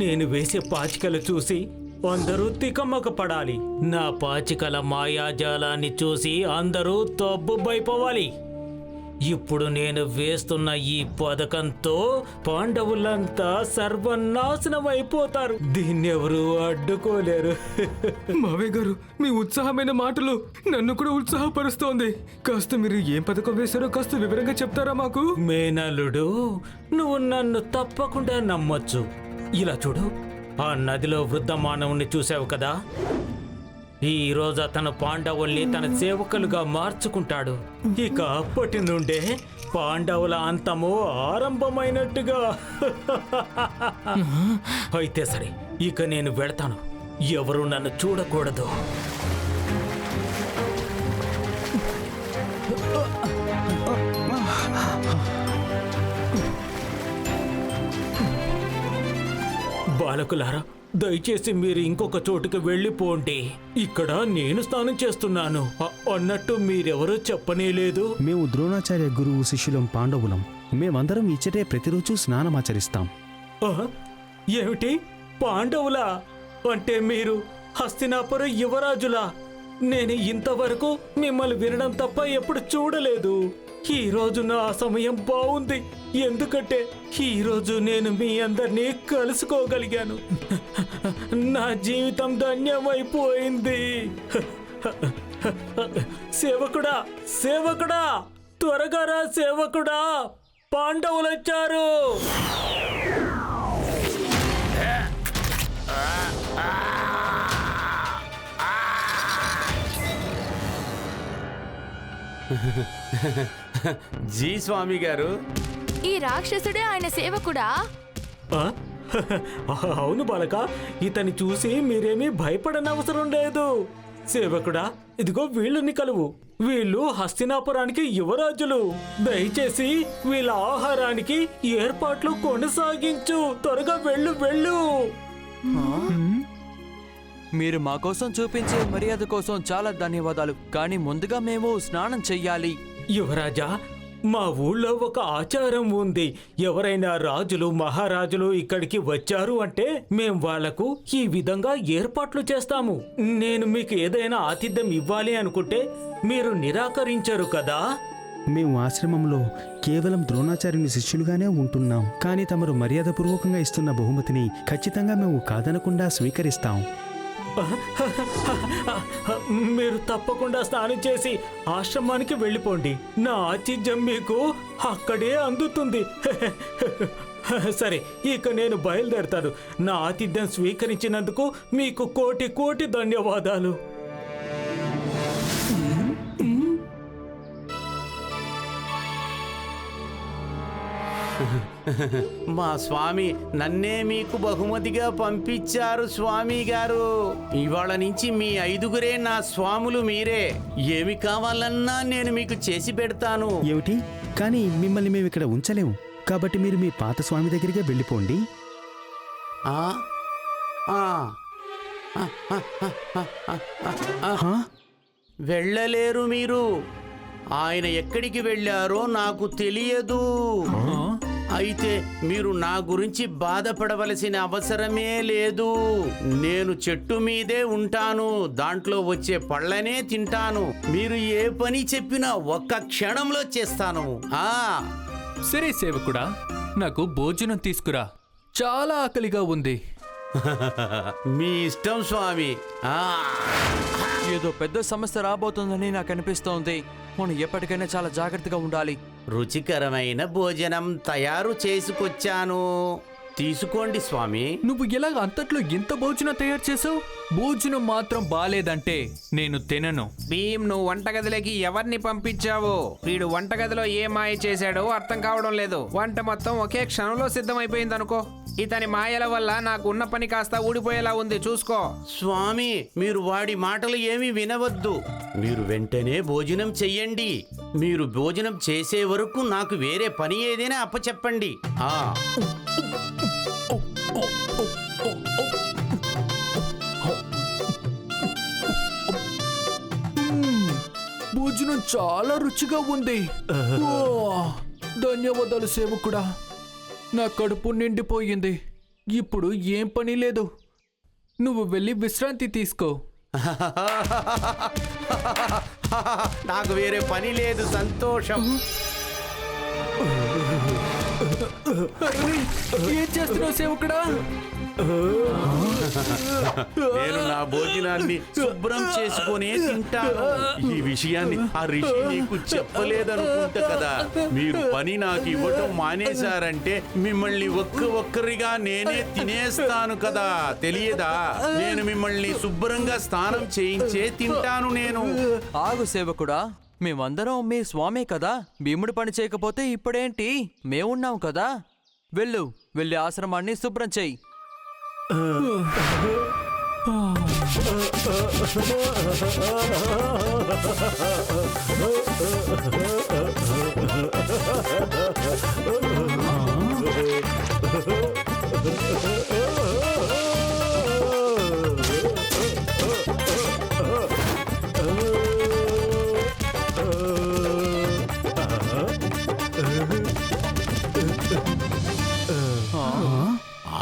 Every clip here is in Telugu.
నేను వేసే పాచికలు చూసి అందరూ తికమక పడాలి. నా పాచికల మాయాజాలాన్ని చూసి అందరూ తబ్బుబైపోవాలి. ఇప్పుడు నేను వేస్తున్న ఈ పథకంతో పాండవులంతా సర్వనాశనం అయిపోతారు. దీన్ని ఎవరు అడ్డుకోలేరు. మావయ్య గారు, మీ ఉత్సాహమైన మాటలు నన్ను కూడా ఉత్సాహపరుస్తోంది. కాస్త మీరు ఏం పథకం వేశారో కాస్త వివరంగా చెప్తారా మాకు? మేనల్లుడు, నువ్వు నన్ను తప్పకుండా నమ్మొచ్చు. ఇలా చూడు, ఆ నదిలో వృద్ధ మానవుణ్ణి చూసావు కదా? ఈ రోజు అతను పాండవుల్ని తన సేవకులుగా మార్చుకుంటాడు. ఇక అప్పటి నుండే పాండవుల అంతము ఆరంభమైనట్టుగా. అయితే సరే, ఇక నేను వెళతాను. ఎవరు నన్ను చూడకూడదు. బాలకులారా, దయచేసి మీరు ఇంకొక చోటుకి వెళ్ళిపోండి. ఇక్కడ నేను స్నానం చేస్తున్నాను అన్నట్టు మీరెవరూ చెప్పనేలేదు. మేము ద్రోణాచార్య గురువు శిష్యులం పాండవులం. మేమందరం ఇచ్చటే ప్రతిరోజు స్నానమాచరిస్తాం. ఏమిటి, పాండవులా? అంటే మీరు హస్తినాపుర యువరాజులా? నేను ఇంతవరకు మిమ్మల్ని వినడం తప్ప ఎప్పుడు చూడలేదు. ఈ రోజు నా సమయం బాగుంది, ఎందుకంటే ఈ రోజు నేను మీ అందరినీ కలుసుకోగలిగాను. నా జీవితం ధన్యమైపోయింది. సేవకుడా, సేవకుడా, త్వరగా రా సేవకుడా, పాండవులు వచ్చారు. జీ స్వామి గారు, ఈ రాక్షసుడే ఆయన సేవకుడా? అవును బాలక, ఇతని చూసి మీరేమీ భయపడనవసరం లేదు. సేవకుడా, ఇదిగో వీళ్ళని కలువు. వీళ్ళు హస్తినాపురానికి యువరాజులు. దయచేసి వీళ్ళ ఆహారానికి ఏర్పాట్లు కొనసాగించు. త్వరగా వెళ్ళు వెళ్ళు. మీరు మా కోసం చూపించే మర్యాద కోసం చాలా ధన్యవాదాలు. కానీ ముందుగా మేము స్నానం చెయ్యాలి. యువరాజా, మా ఊళ్ళో ఒక ఆచారం ఉంది. ఎవరైనా రాజులు మహారాజులు ఇక్కడికి వచ్చారు అంటే మేం వాళ్లకు ఈ విధంగా ఏర్పాట్లు చేస్తాము. నేను మీకు ఏదైనా ఆతిథ్యం ఇవ్వాలి అనుకుంటే మీరు నిరాకరించరు కదా? మేము ఆశ్రమంలో కేవలం ద్రోణాచార్యుని శిష్యులుగానే ఉంటున్నాం. కానీ తమరు మర్యాదపూర్వకంగా ఇస్తున్న బహుమతిని ఖచ్చితంగా మేము కాదనకుండా స్వీకరిస్తాం. మీరు తప్పకుండా స్నానం చేసి ఆశ్రమానికి వెళ్ళిపోండి. నా ఆతిథ్యం మీకు అక్కడే అందుతుంది. సరే, ఇక నేను బయలుదేరతాను. నా ఆతిథ్యం స్వీకరించినందుకు మీకు కోటి కోటి ధన్యవాదాలు. మా స్వామి నన్నే మీకు బహుమతిగా పంపించారు. స్వామి గారు, ఇవాళ నుంచి మీ 5గురే నా స్వాములు మీరే. ఏమి కావాలన్నా నేను మీకు చేసి పెడతాను. ఏమిటి? కానీ మిమ్మల్ని మేము ఇక్కడ ఉంచలేము. కాబట్టి మీరు మీ పాత స్వామి దగ్గరికి వెళ్ళిపోండి. వెళ్ళలేరు మీరు. ఆయన ఎక్కడికి వెళ్ళారో నాకు తెలియదు. అయితే మీరు నా గురించి బాధపడవలసిన అవసరమే లేదు. నేను చెట్టు మీదే ఉంటాను, దాంట్లో వచ్చే పళ్ళనే తింటాను. మీరు ఏ పని చెప్పినా ఒక్క క్షణంలో చేస్తాను. సరే సేవకుడా, నాకు భోజనం తీసుకురా, చాలా ఆకలిగా ఉంది. మీ ఇష్టం స్వామి. ఏదో పెద్ద సమస్య రాబోతుందని నాకు అనిపిస్తోంది. మనం ఎప్పటికైనా చాలా జాగ్రత్తగా ఉండాలి. రుచికరమైన భోజనం తయారు చేసుకొచ్చాను, తీసుకోండి స్వామి. నువ్వు ఎలాగ అంతట్లో ఎంత భోజనం తయారు చేసావు? భోజనం మాత్రం బాలేదంటే నేను తినను. భీమ్, నువ్వు వంటగదిలోకి ఎవరిని పంపించావు? వీడు వంటగదిలో ఏ మాయ చేశాడో అర్థం కావడం లేదు. వంట మొత్తం ఒకే క్షణంలో సిద్ధమైపోయింది అనుకో. ఇతని మాయల వల్ల నాకు ఉన్న పని కాస్త ఊడిపోయేలా ఉంది, చూసుకో. స్వామి, మీరు వాడి మాటలు ఏమీ వినవద్దు. మీరు వెంటనే భోజనం చెయ్యండి. మీరు భోజనం చేసే వరకు నాకు వేరే పని ఏదైనా అప్పచెప్పండి. భోజనం చాలా రుచిగా ఉంది. ధన్యవాదాలు సేవకుడా, నా కడుపు నిండిపోయింది. ఇప్పుడు ఏం పని లేదు. నువ్వు వెళ్ళి విశ్రాంతి తీసుకో. నాకు వేరే పని లేదు. సంతోషం. ఏం చేస్తున్నావు సేవకుడా? నేను నా భోజనాన్ని శుభ్రం చేసుకునే తింటాను. ఈ విషయాన్ని ఆ ఋషి నీకు చెప్పలేదనుకుంటా కదా. మీరు పని నాకు ఇవ్వటం మానేశారంటే మిమ్మల్ని ఒక్కరిగా నేనే తినేస్తాను కదా. తెలియదా? నేను మిమ్మల్ని శుభ్రంగా స్నానం చేయించే తింటాను నేను. ఆగు సేవకుడా, మేమందరం మీ స్వామే కదా. భీముడు పని చేయకపోతే ఇప్పుడేంటి? మేమున్నాం కదా. వెళ్ళి ఆశ్రమాన్ని శుభ్రం చెయ్యి.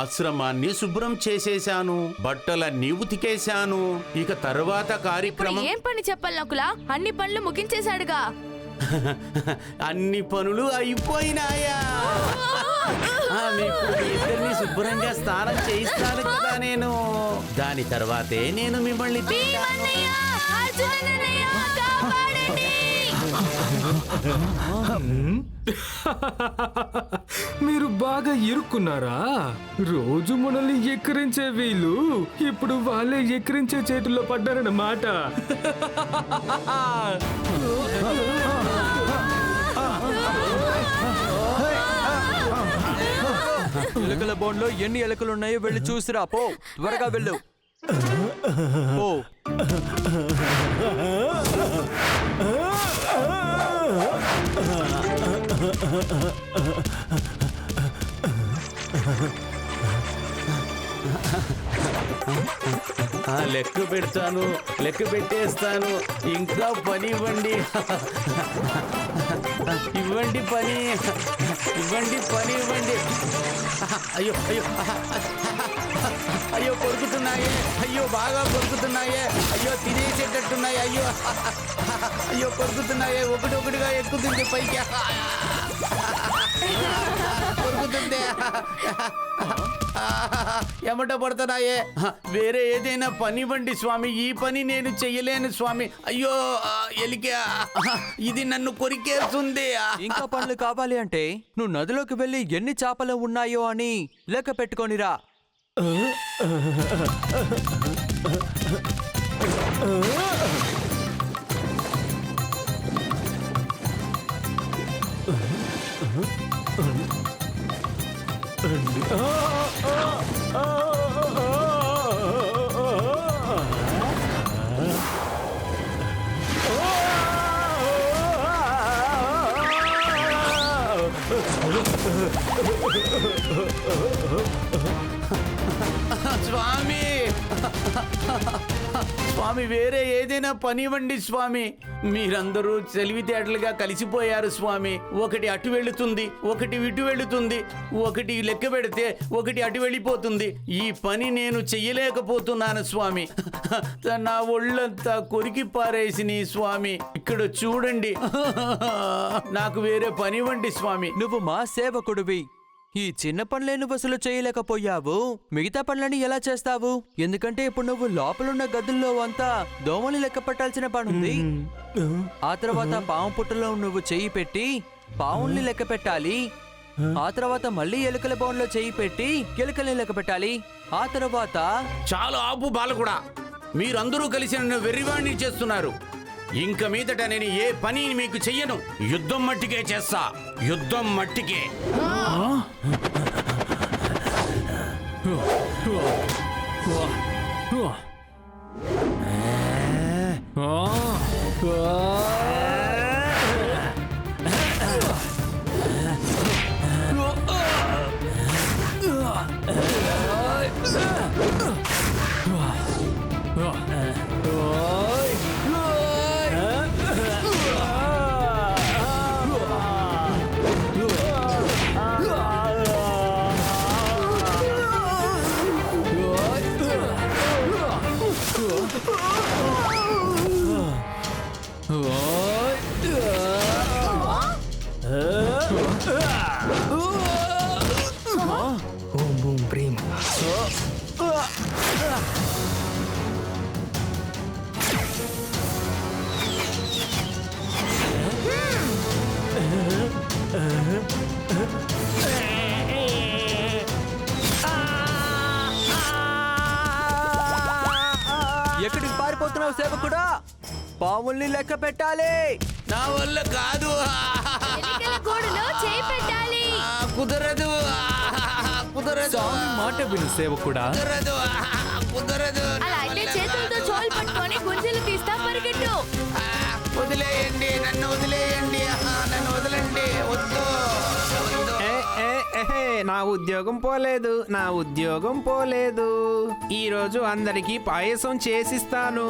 ఆశ్రమాన్ని శుభ్రం చేసేశాను. బట్టలన్నీ ఉతికేశాను. ఇక తర్వాత కార్యక్రమం. ఏం పని చెప్పాలి నకులా? అన్ని పనులు ముగించేశాడుగా. అన్ని పనులు అయిపోయినాయా? మీకు మీ ఇద్దరిని శుభ్రంగా స్నానం చేయిస్తాను కదా నేను. దాని తర్వాతే నేను మిమ్మల్ని మీరు బాగా ఇరుక్కున్నారా? రోజు మనల్ని ఎక్కిరించే వీళ్ళు ఇప్పుడు వాళ్ళే ఎక్కిరించే చేతుల్లో పడ్డారన్నమాట. ఎలుకల బోన్లో ఎన్ని ఎలుకలు ఉన్నాయో వెళ్ళి చూసిరా. పో, త్వరగా వెళ్ళు. పో. లెక్క పెడతాను, లెక్క పెట్టేస్తాను. ఇంకా పని ఇవ్వండి. ఇవ్వండి పని, ఇవ్వండి. అయ్యో అయ్యో కొరుకుతున్నాయే. అయ్యో బాగా కొరుకుతున్నాయే. అయ్యో తినేసేటట్టున్నాయి. అయ్యో కొరుకుతున్నాయే. ఒకటిగా ఎక్కుతుంది పైకి. కొరుకుతుంది. ఎమట పడుతున్నాయే. వేరే ఏదైనా పని ఇవ్వండి స్వామి. ఈ పని నేను చెయ్యలేను స్వామి. అయ్యో ఎలికే, ఇది నన్ను కొరికేస్తుంది. ఇంకా పనులు కావాలి అంటే నువ్వు నదిలోకి వెళ్ళి ఎన్ని చేపలు ఉన్నాయో అని లెక్క పెట్టుకోనిరా. స్వామి, స్వామి వేరే ఏదైనా పని ఇవ్వండి స్వామి. మీరందరూ తెలివితేటలుగా కలిసిపోయారు స్వామి. ఒకటి అటు వెళుతుంది, ఒకటి ఇటు వెళుతుంది. ఒకటి లెక్క పెడితే ఒకటి అటు వెళ్ళిపోతుంది. ఈ పని నేను చెయ్యలేకపోతున్నాను స్వామి. నా ఒళ్ళంతా కొరికి పారేసిని స్వామి. ఇక్కడ చూడండి. నాకు వేరే పని ఇవ్వండి స్వామి. నువ్వు మా సేవకుడివి. ఈ చిన్న పనులే నువ్వు అసలు చేయలేకపోయావు. మిగతా పనులని ఎలా చేస్తావు? ఎందుకంటే ఇప్పుడు నువ్వు లోపలున్న గదుల్లో అంతా దోమలు లెక్క పెట్టాల్సిన పనుంది. ఆ తర్వాత పాము పుట్టలో నువ్వు చెయ్యి పెట్టి పావుల్ని లెక్క పెట్టాలి. ఆ తర్వాత మళ్ళీ ఎలుకల బోన్లో చెయ్యి పెట్టి ఎలుకల్ని లెక్క పెట్టాలి. ఆ తర్వాత చాలా ఆపు బాలకుడా. మీరందరూ కలిసి నన్ను వెర్రివాణ్ణి చేస్తున్నారు. ఇంక మీదట నేను ఏ పని మీకు చెయ్యను. యుద్ధం మట్టికే చేస్తా. యుద్ధం మట్టికే. ఓం బూం ప్రేమ్. ఎక్కడికి పారిపోతున్నావు సేవకుడా? పాముల్ని లెక్క పెట్టాలి. నా వల్ల కాదు. ఎన్నికల గోడలో చేయి పెట్టాలి. కుదరదు. కుదరదు. స్వామి మాట విను సేవకుడా. కుదరదు. కుదరదు. అలా అయితే చేతులతో చోలు పట్టుకొని గుంజలు తీస్తా పరిగెట్టు. వదిలేయండి, నన్ను వదిలేయండి. నన్ను వదలండి. వద్దు. వద్దు. నా ఉద్యోగం పోలేదు, నా ఉద్యోగం పోలేదు. ఈ రోజు అందరికీ పాయసం చేసిస్తాను.